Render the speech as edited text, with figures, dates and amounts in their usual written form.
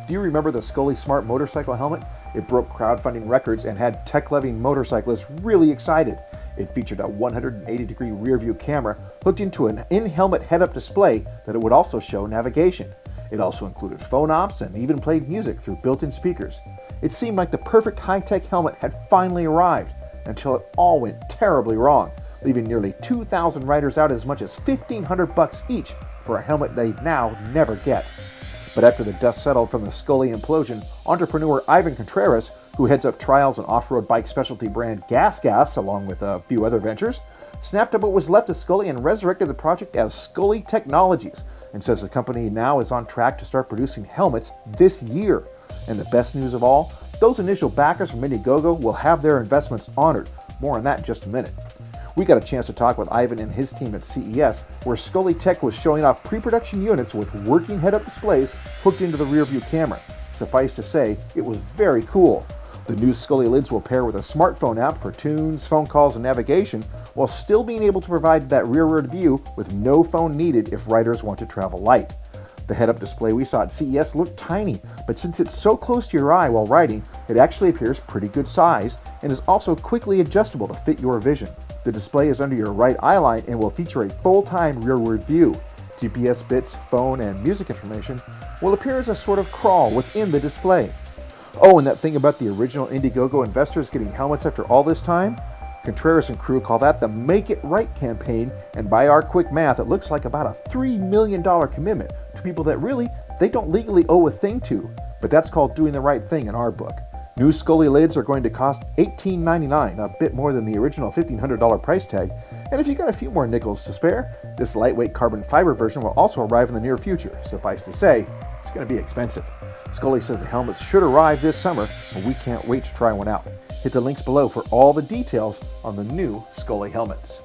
Do you remember the Scully Smart motorcycle helmet? It broke crowdfunding records and had tech-loving motorcyclists really excited. It featured a 180-degree rear-view camera hooked into an in-helmet head-up display that it would also show navigation. It also included phone ops and even played music through built-in speakers. It seemed like the perfect high-tech helmet had finally arrived until it all went terribly wrong, leaving nearly 2,000 riders out as much as $1,500 each for a helmet they'd now never get. But after the dust settled from the Scully implosion, entrepreneur Ivan Contreras, who heads up trials and off-road bike specialty brand Gas, along with a few other ventures, snapped up what was left of Scully and resurrected the project as Scully Technologies, and says the company now is on track to start producing helmets this year. And the best news of all, those initial backers from Indiegogo will have their investments honored. More on that in just a minute. We got a chance to talk with Ivan and his team at CES, where Scully Tech was showing off pre-production units with working head-up displays hooked into the rear-view camera. Suffice to say, it was very cool. The new Scully lids will pair with a smartphone app for tunes, phone calls, and navigation, while still being able to provide that rearward view with no phone needed if riders want to travel light. The head-up display we saw at CES looked tiny, but since it's so close to your eye while riding, it actually appears pretty good size and is also quickly adjustable to fit your vision. The display is under your right eye line and will feature a full-time rearward view. GPS bits, phone, and music information will appear as a sort of crawl within the display. Oh, and that thing about the original Indiegogo investors getting helmets after all this time? Contreras and crew call that the Make It Right campaign, and by our quick math, it looks like about a $3 million commitment to people that really, they don't legally owe a thing to. But that's called doing the right thing in our book. New Scully lids are going to cost $18.99, a bit more than the original $1,500 price tag. And if you got a few more nickels to spare, this lightweight carbon fiber version will also arrive in the near future. Suffice to say, it's going to be expensive. Scully says the helmets should arrive this summer, and we can't wait to try one out. Hit the links below for all the details on the new Scully helmets.